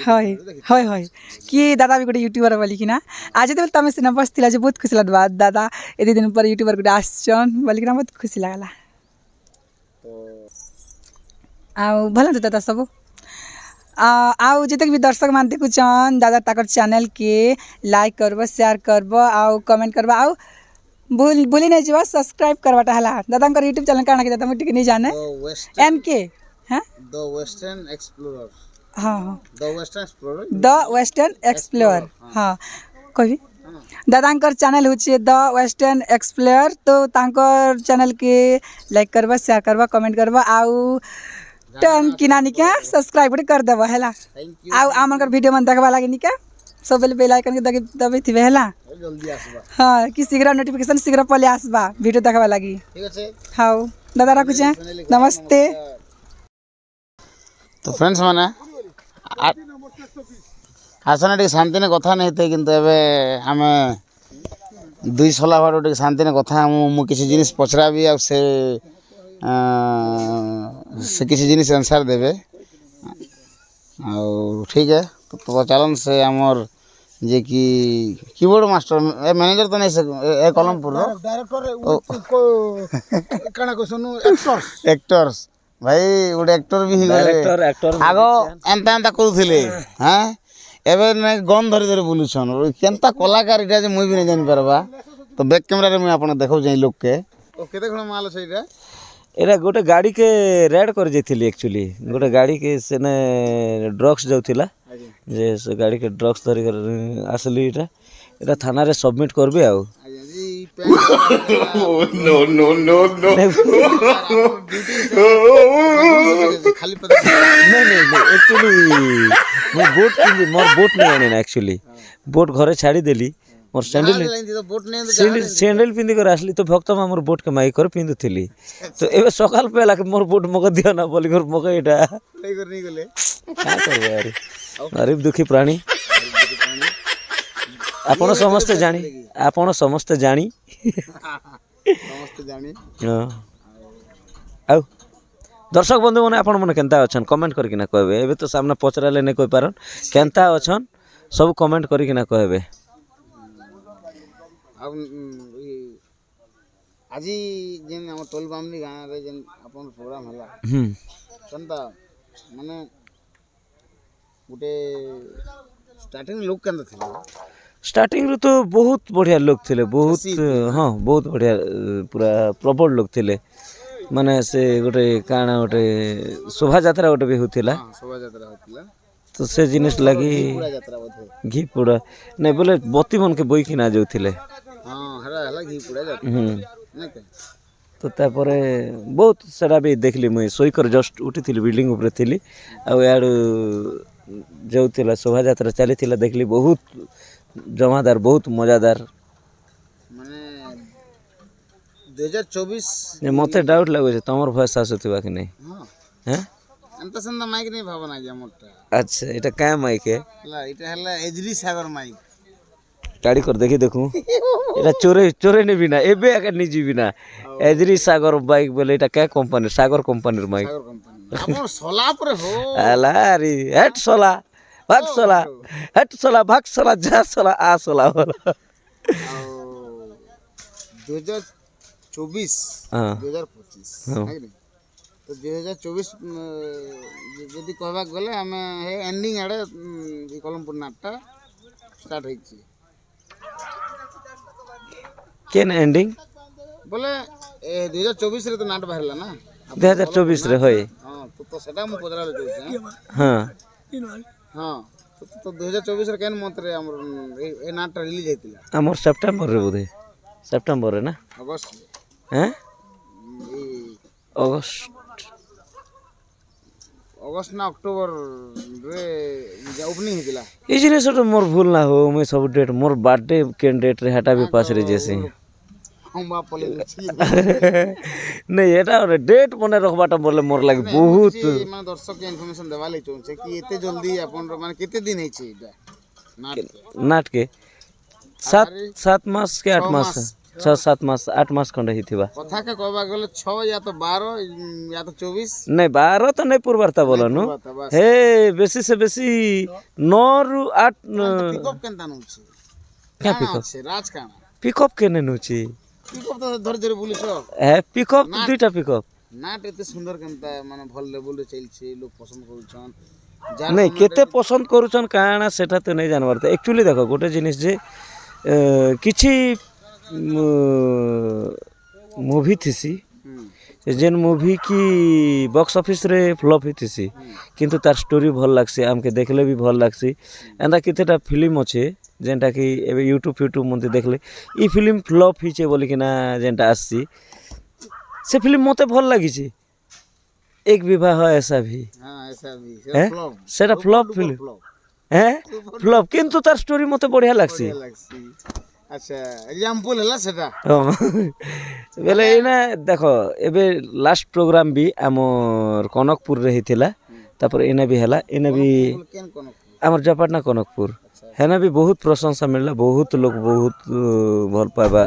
हय हय हय कि दादा भी गोटे यूट्यूबर बोलिकिना आज जो तुम सीना बसला बहुत खुशी लगा दादा एत दिन पर यूट्यूबर गोटे आसन बोलिकिना बहुत खुशी लगला आउ भल तो दादा सब आउ जितक भी दर्शक मान देखुचन दादा ताकर चैनल के लाइक करब शेयर करब आउ कमेंट करब आउ भूली नहीं जीव सब्सक्राइब करवाटा है दादा यूट्यूब चैनल काना के दादा मुझे नहीं जाने एन के हाँ द वेस्टर्न एक्सप्लोरर हाँ हाँ द वेस्टर्न एक्सप्लोरर हाँ कही दादा चैनल हूँ द वेस्टर्न एक्सप्लोरर तो तांकर चैनल के लाइक करब शेयर करब कमेंट करब आउ टर्न की नानी क्या सब्सक्राइब कर देव है आउ आमर वीडियो मन देखवा लगे निका सब बेल आइकन के दबे थे है हाँ कि शीघ्र नोटिफिकेशन शीघ्र पहले आसबा वीडियो देखवा लगी हाँ दादा रखुचे नमस्ते तो फ्रेंड्स माने आसने टे शांति ने कथा नहीं थे किंतु एबे आमे दुई सला भाड़ टे शांति ने कथा मु किसी जिनिस पचरा भी आ से किसी जिनिस आंसर देवे ठीक है तो चलन से आमर जे कि कीबोर्ड मास्टर मैनेजर तो नहीं से ए कलमपुर एक्टर्स भाई गोटे एक्टर भी आगो एंता एंता करूले हाँ एबे नहीं गन धरी धरी बुलुछन केनता कलाकार इटा जे मुई भी नहीं जानि परबा तो बैक कैमरा रे मुई आपन देखौ जाई लोग के ओ केते खण माल छैटा एरा गोटे गाड़ी के रेड कर जाइली एक्चुअली गोटे गाड़ी के सेने ड्रग्स जाउथिला जे से गाड़ी के ड्रग्स धरी कर आसली एटा थाना रे सबमिट करबे आउ नो नो नो नो खाली पता नहीं एक्चुअली मैं मोर बोट नहीं आने ना एक्चुअली बोट घरे छाड़ी देली मोर सैंडल पिंधि कर आसली तो भक्त मोर बोट के माई कर पिंधुली तो एबे सकाल पे लाके मोर बोट मग दियो ना बोली कर मग एटा नहीं गले का करबे यार गरीब दुखी प्राणी आपण समस्त जानी हाँ आउ दर्शक बंधु मैंने आपण मैंने केनता अछन कमेंट करके ना कहबे एबे तो सामने पचराले नहीं कहि पारन केनता अछन सब कमेंट करके ना कहबे आज जेन हम टोलबामनी गाँव रे जेन अपन प्रोग्राम हला केनता माने गोटे स्टार्टिंग लोग केनता थिले स्टार्टिंग रे तो बहुत बढ़िया लोग थे बहुत हाँ बहुत बढ़िया पूरा प्रबल लोग थे माने से गोटे काना गोटे शोभा यात्रा गोटे भी होतिला शोभा यात्रा होतिला तो से जिनिस लगी घी पोड़ा नहीं बोले बत्ती मन के बोई कि ना जाउथिले हां हरा हला घी पोड़ा जात नहीं के तो तापरे बहुत सारा भी देखली मुई सोईकर जस्ट उठिथिली बिल्डिंग ऊपर थिली आ यार जाउथिला शोभा यात्रा चलीथिला देखली बहुत जमादार बहुत मजादार माने 2024 मते डाउट लागो तमर भॉइस आसुथिबा कि नहीं हां हैं अंत संदा माइक नहीं भावना जे मोटा अच्छा एटा का माइक है ला इटा हला एजरी सागर माइक गाड़ी कर देखी देखू एटा चोरे ने बिना एबे अगर नहीं जी बिना एजरी सागर बाइक बोले एटा क्या कंपनी सागर कंपनी र माइक सागर कंपनी हमर सोला पर हो अला रे हट सोला भाग सोला हट सोला भाग सोला जा सोला आ सोला 2024 हां 2025 है नहीं तो 2024 यदि कहबा गले हमें हे एंडिंग आड़े कलमपुर नाटक स्टार्ट होई छी केन एंडिंग बोले 2024 रे तो नाटक बाहरला ना 2024 रे होय हां तो सेटा मु पदरा ले छै हां हां তো 2024 কেন মତରେ ଆମର ଏ ନାଟଟା ରିଲିଜ୍ ହେଇଥିଲା আমার সেপ্টেম্বরে বোধে সেপ্টেম্বরে না ଅଗଷ୍ଟ হ্যাঁ ଏଇ অগস্ট ଅଗଷ୍ଟ ନା ଅକ୍ଟୋବରରେ ଓପନିଂ ହେଇଥିଲା এই জিনিসটা মোর ভুল না হো মুই সব ডেট মোর বার্থডে কেন ডেট রে হেটা भी পাস রে যেছি ହଁ ବା ପଲେଇ ଯାଉଛି नहीं এটা ডেট মনে রাখবাটা বলে মোর লাগে বহুত ମାନେ ଦର୍ଶକ ଇନଫର୍ମେସନ ଦେବା ଲାଗି ଚାହୁଁଛେ କି ଏତେ ଜଲ୍ଦି ଆପଣର ମାନେ କେତେ ଦିନ ହେଇଛି ଏଇଟା ନାଟ नाट के 7 मास के 8 मास 6-7 मास 8 मास खंडे हिथिबा କଥା କେ କହିବାକୁ ଗଲେ 6 या तो 12 या तो 24 नहीं 12 तो नहीं पूर्वार्ता बोलनु हे बेसी से बेसी 9 रु 8 ପିକଅପ୍ କେନ୍ତା ନଉଛି क्या କାଣା पिकअप ଅଛି ରାଜ କାଣା पिकअप केने नुची ପିକଅପ୍ ତ ଧରି ଧରି ବୁଲୁଛ ए पिकअप दुईटा पिकअप ନାଟ ଏତେ ସୁନ୍ଦର କେନ୍ତା ମାନେ ଭଲ ଲେଭେଲରେ ଚାଲିଛି ଲୋକ ପସନ୍ଦ କରୁଛନ୍ नहीं केते पसंद करूछन काना सेटा तो नहीं जानवर था एक्चुअली देखो गोटे जिनिस जे किछि मूवी थिसी जेन मूवी की बॉक्स ऑफिस रे फ्लॉप हिथिसी किंतु तार स्टोरी भल लागसी हमके देखले भी भल लागसी एंदा केतेटा फिल्म अच्छे जेनटा कि एबे यूट्यूब मते देखले ई फिल्म फ्लॉप हिचे बोली कि ना जेनटा आसी से फिल्म मते भल लागिछि एक विवाह ऐसा भी हां ऐसा भी हैं फ्लॉप सेटा फ्लॉप फिल्म हैं फ्लॉप किंतु तार स्टोरी मते बढ़िया लागसी अच्छा एग्जांपल हला सेटा बेले एना देखो एबे लास्ट प्रोग्राम भी हमर कनकपुर रे हिथिला तापर एना भी हला एना भी केन कोन हमर जपाटना कनकपुर हेना भी बहुत प्रशंसा मिलला बहुत लोग बहुत भल पाबा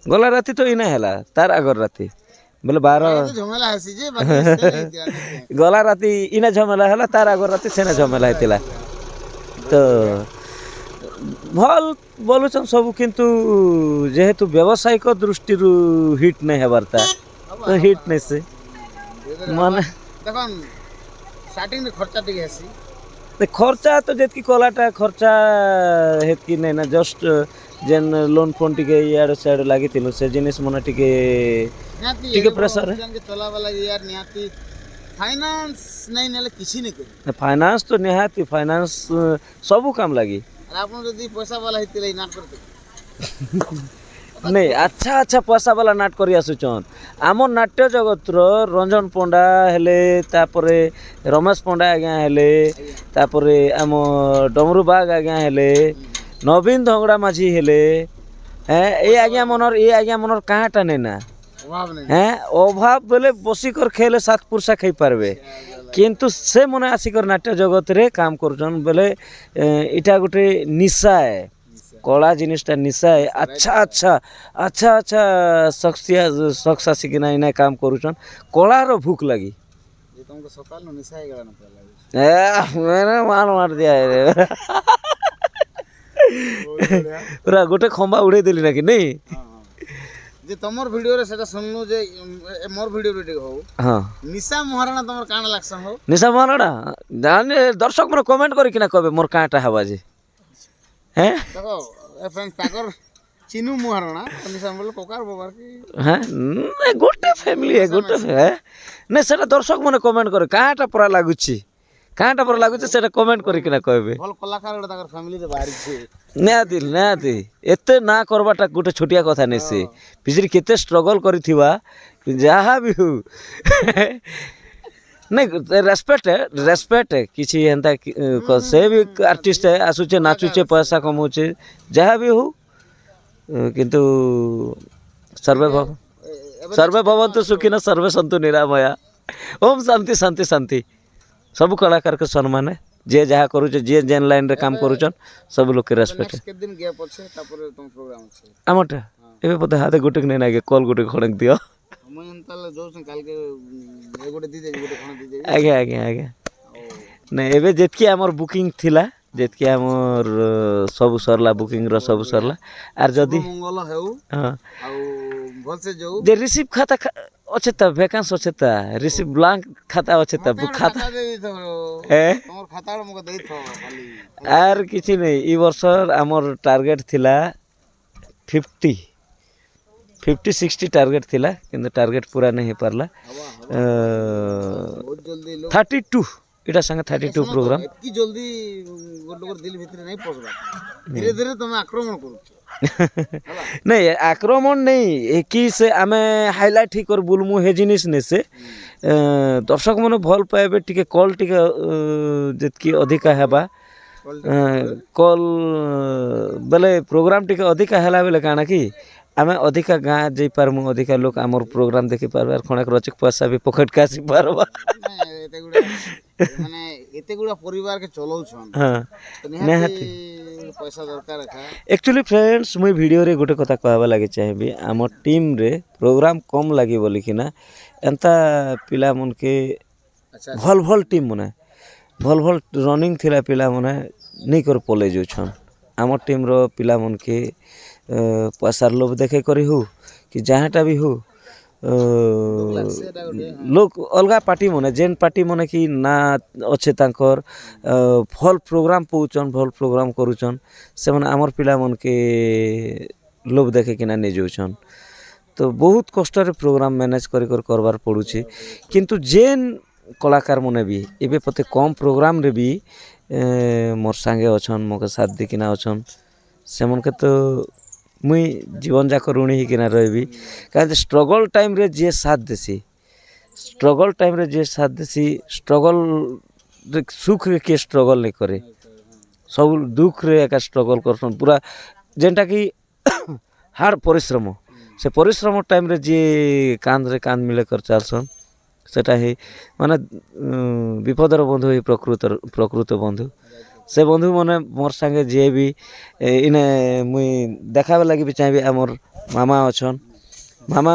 गला राती तो इना हला तार आगर राती बोले 12 झमेला हसी जे बाकी गला राती इना झमेला हला तार आगर राती सेना झमेला हेतिला तो भल बोलुछन सब किंतु जेहेतु व्यावसायिक दृष्टि हिट नहीं हेबारता तो हिट नहीं से माने देखन स्टार्टिंग में खर्चा टिके हसी खर्चा तो जेतकी कलाटा खर्चा हेतकी नहीं ना जस्ट जेन लोन फोन टिके यार साइड लागी थिलो से जिनिस मने टिके टिके प्रेशर है जन के चला वाला यार निहाती फाइनेंस नहीं नेले किछि नहीं करी फाइनेंस तो निहाती फाइनेंस सब काम लागी और आपन जदी पैसा वाला हितिले ना करते नहीं अच्छा अच्छा पैसा वाला नाट करी आसुचन आम नाट्य जगत रंजन पंडा हेले तापरे रमेश पंडा आज्ञा हेले तापरे आम डमरू बाग आज्ञा हेले नवीन धंगड़ा माझी हेले हैं ए आज्ञा मनर कहाँटा नेना अभाव नहीं हैं अभाव बोले बसिकर खेले 7 पुरुषा खाई पारबे किंतु से मने आसिकर नाट्य जगत रे काम करूछन बोले इटा गोटे निशा है कला जिनिसटा निशा है अच्छा अच्छा अच्छा अच्छा शख्स आसिकिना इना काम करूछन कलार भूख लगी ये तुमको सकाल नो निशा हे गला ना पहला मैंने मार दिया है रे पूरा गोटे खंबा उड़े देली ना कि नहीं जे तमर वीडियो रे सेटा सुननु जे मोर वीडियो रे हो हां निशा महाराणा तमर कान लागसन हो निशा महाराणा जाने दर्शक मन कमेंट करी कि ना कहबे मोर काटा हवा जे हैं देखो ए फ्रेंड्स ताकर चिनू महाराणा निशा बोल कोकार बोबार की हैं गोटे फैमिली है गोटे है नहीं सेटा दर्शक मन कमेंट करे काटा परा लागुची काटा परा लागुची सेटा कमेंट करी कि ना कहबे भल कलाकार रे ताकर फैमिली रे बाहरी छे निहाती एते ना करबाटा गोटे छोटिया कथा नहीं से पिछड़ी केते स्ट्रगल करिथिबा जहाँ भी हो नहीं रेस्पेक्ट है किसी एंता से भी आर्टिस्ट है आसुचे नाचुचे पैसा कमाउचे जहाँ भी हो किंतु सर्वे भवन्तु सुखिनः सर्वे सन्तु निरामया ओम शांति शांति शांति सब कलाकार के सम्मान है जे जहाँ करूचे जे जेन लाइन रे काम करूचन सब लोग के रेस्पेक्ट है के दिन गैप अछि तापर तुम प्रोग्राम अछि आमटा एबे पता हाथे गोटे नहीं नागे कॉल गोटे खड़क दियो हम एंतल जो काल के ए गोटे दी दे गोटे खण दी दे आगे नहीं एबे जेतकी हमर बुकिंग थिला जेतकी हमर सब सरला बुकिंग रो सब सरला आर जदी मंगल हेउ हां आ भल से जो जे रिसीव खाता अच्छे त वैकेंस अच्छे त रिसीव ब्लैंक खाता अच्छे त खाता दे दो ए तमर खाता मको देई थो खाली आर किछि नहीं ई वर्ष हमर टारगेट थिला 50-60 टारगेट थिला किंतु टारगेट पूरा नहीं हो पारला बहुत जल्दी लोग 32 এটা সাথে 32 প্রোগ্রাম এতকি জলদি গোটলোকর দিল ভিতরে নাই পছবা ধীরে ধীরে তুমি আক্রমণ করুছ নাই আক্রমণ নেই কি সে আমি হাইলাইট হি কর বুলমু হে জিনিস নে সে দর্শক মানে ভাল পাইবে টিকে কল টিকে যেতকি অধিকা হেবা কল বেলে প্রোগ্রাম টিকে অধিকা হেলা বেলে কাଣା কি ଆମେ ଅଧିକା ଗାଁ ଯାଇପାରମୁ ଅଧିକା ଲୋକ ଆମର ପ୍ରୋଗ୍ରାମ ଦେଖିପାରବେ ଆର୍ ଖଣେକ ରଚକ ପଇସା ବି ପକେଟକେ ଆସି ପାରବା ଏତେ ଗୁଡ଼ା ମାନେ ଏତେ ଗୁଡ଼ା ପରିବାରକେ ଚଲଉଛନ୍ ହଁ ନିହାତି ପଇସା ଦରକାର ଏକା एक्चुअली फ्रेंड्स मुई वीडियो रे गोटे कथा कहबा लगे चाहिए आम टीम रे प्रोग्राम कम लगे बोली कि ना एंता पिला मन के भल भल टीम मने भल भल रनिंग थिला पिला मने नहीं कर पले जोछन आम टीम रो पिला मन के पैसार लोभ देखे करी हो कि जहाँटा भी हो लोग अलगा पार्टी मने जेन पार्टी मने कि ना अच्छे तांकर भल प्रोग्राम पौचन भल प्रोग्राम करूचन से माने आमर पिला मन के लोभ देखे कि ना नहीं जाउछन तो बहुत कष्ट रे प्रोग्राम मैनेज करी कर करबार पड़ुछि किंतु जेन कलाकार मने भी एबे पते कम प्रोग्राम रे भी मोर संगे अछन मोके साथ दिकिना अछन से मन के तो मुई जीवन जाक ऋणी ही किना रहबी कारण स्ट्रगल टाइम रे जे साथ देसी स्ट्रगल टाइम रे जे साथ देसी स्ट्रगल सुख रे के स्ट्रगल नहीं करे सब दुख रे एका स्ट्रगल करसन पूरा जेनटा कि हार्ड परिश्रम से परिश्रम टाइम रे जे कांद रे कांद मिले कर चालसन सेटा ही माने विपदर बंधु ही प्रकृत बंधु से बंधु माने मोर संगे जे भी इने मुई देखाबे लगी भी चाहिए आमर मामा अछन मामा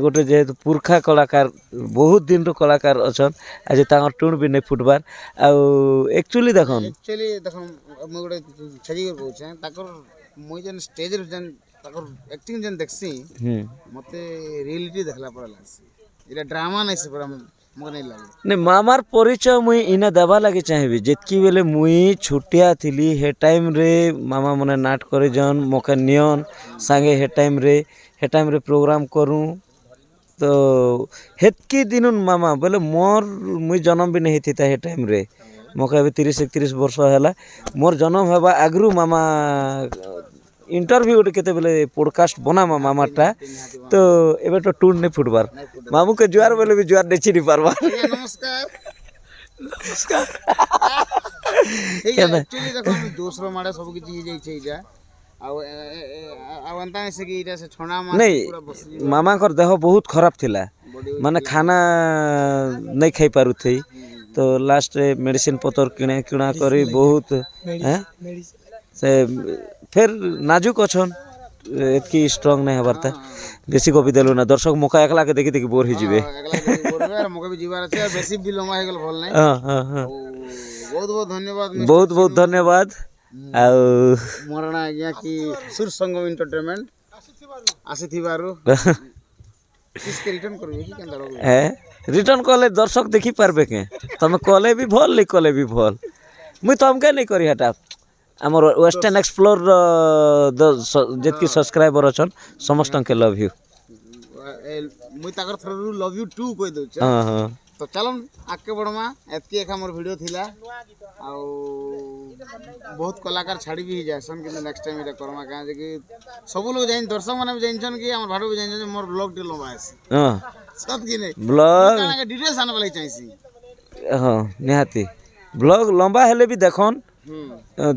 गोटे जेहेतु पुरखा कलाकार बहुत दिन रो कलाकार अछन आज तांकर टुण भी नहीं फुटबार आ एक्चुअली देखन मैं गोटे छजी कर कहूँ ताकर मुई जेन स्टेज रे जेन ताकर एक्टिंग जेन देखसी मते रियलिटी देखला पड़ा लागसी इला ड्रामा नहीं से पड़ा मगे नहीं लागे नहीं मामार परिचय मुई इना देवा लगे चाहिए जितकी बेले मुई छुटिया थिली हे टाइम रे मामा मने नाट करे जन मोके नियन संगे हे टाइम रे प्रोग्राम करूँ तो हेतकी दिनुन मामा बोले मोर मुई जन्म भी नहीं थी हे टाइम रे मोके अभी 30-31 वर्ष हैला मोर जन्म हेबा आगरू मामा इंटरव्यू गोटे केते बेले पॉडकास्ट बना मामाटा तो एबे तो टूर नहीं फुटबार मामू के जुआर बोले भी जुआर नहीं चिनी पारबार नमस्कार नमस्कार एक्चुअली देखो दूसरो माडे सब की चीज जाई छै जा आ अंता से कि इटा से छोना मास नहीं मामा कर देह बहुत खराब थिला माने खाना नहीं खाई पारु थई तो लास्ट मेडिसिन पतर किणा करी बहुत हैं से फिर नाजुक अछन एतकी स्ट्रांग नहीं हबार था बेसी कॉपी देलो ना दर्शक मौका एकला के देखि देखि बोर ही जिवे मौका भी जीवार আছে बेसी भी लंबा हे गेल भल नहीं हां बहुत बहुत धन्यवाद बहुत बहुत धन्यवाद आ मोरना आज्ञा की सुर संगम एंटरटेनमेंट आसीथिबारु किसके रिटर्न करबे कि केन दरो ए रिटर्न कले दर्शक देखि पारबे के तमे कले भी भल नहीं कले भी भल मुई तमके नहीं करी हटा आमर वेस्टर्न एक्सप्लोर जितकी सब्सक्राइबर अछन समस्त के लव यू मुई ताकर थ्रू लव यू टू कह दउ हां हां तो चलन आके बड़मा एतकी एक हमर वीडियो थिला आ बहुत कलाकार छाड़ी भी जासन कि नेक्स्ट टाइम इटा करमा का जे कि सब लोग जाइन दर्शक माने भी जाइन कि हमर भाडो भी जाइन मोर ब्लॉग टे लंबा है हां सब कि नहीं ब्लॉग काना के डिटेल्स आने वाली चाहिए हां निहाती ब्लॉग लंबा हेले भी देखन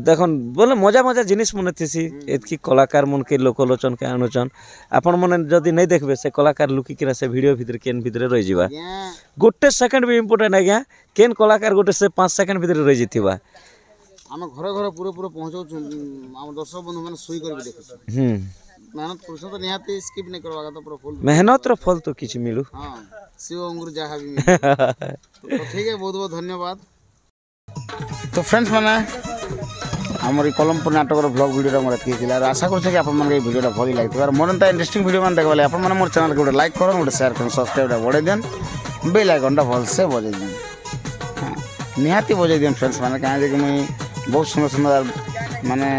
देखन बोले मजा मजा जिनिस मने थीसी एतकी कलाकार मन के लोकलोचन के अनुचन आपण मने जदी नहीं देखबे से कलाकार लुकी किना से वीडियो भीतर केन भीतर रह जिबा गोटे सेकंड भी इंपोर्टेंट है क्या केन कलाकार गोटे से 5 सेकंड भीतर रह जिथिबा हम घर घर पूरे पूरे पहुंचौ हम दर्शक बंधु माने सुई कर भी देखु मेहनत करछो तो निहाती स्किप नहीं करवा तो पूरा फुल मेहनत रो फल तो किछ मिलु हां शिव अंगुर जहा भी तो ठीक है बहुत बहुत धन्यवाद तो फ्रेंड्स माने हमर कलमपुर नाटक ब्लॉग वीडियो मोर एतकी थिला आशा करछ कि आपन मन के वीडियो भली लागत और मोर एंता इंटरेस्टिंग वीडियो मन देखबले आपन मन मोर चैनल के लाइक करन और शेयर करन सब्सक्राइब बढ़े देन बेल आइकन टा भल से बजे देन निहाती बजे देन फ्रेंड्स माने काहे जे मुई बहुत सुंदर सुंदर माने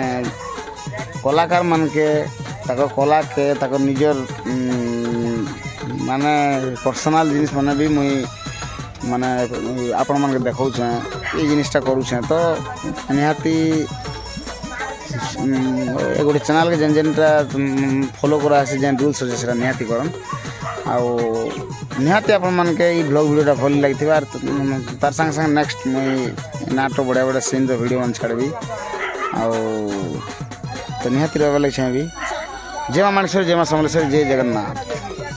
कलाकार मन के ताको कला के ताको निजर माने पर्सनल जिनिस माने भी मुई ମାନେ ଆପଣମାନଙ୍କୁ ଦେଖାଉଛେ ଏଇ ଜିନିଷଟା କରୁଛେ ତ ନିହାତି ଗୋଟେ ଚ୍ୟାନେଲ୍କେ ଯେନ୍ଟା ଫଲୋ କରାହେସି ଯେନ୍ ରୁଲ୍ସ ଅଛେ ସେଟା ନିହାତି କରନ୍ ଆଉ ନିହାତି ଆପଣମାନକେ ଏଇ ବ୍ଲଗ୍ ଭିଡ଼ିଓଟା ଭଲ ଲାଗିଥିବା ତାର ସାଙ୍ଗେ ସାଙ୍ଗେ ନେକ୍ସଟ ମୁଇଁ ନାଟକ ବଢ଼ିଆ ବଢ଼ିଆ ସିନ୍ର ଭିଡ଼ିଓ ମାନେ ଛାଡ଼ିବି ଆଉ ତ ନିହାତି ରହିବା ଲାଗି ଚାହିଁବି ଜୟ ମା ମାଣେଶ୍ୱରୀ ଜୟ ମା ସମଲେଶ୍ୱରୀ ଜୟ ଜଗନ୍ନାଥ।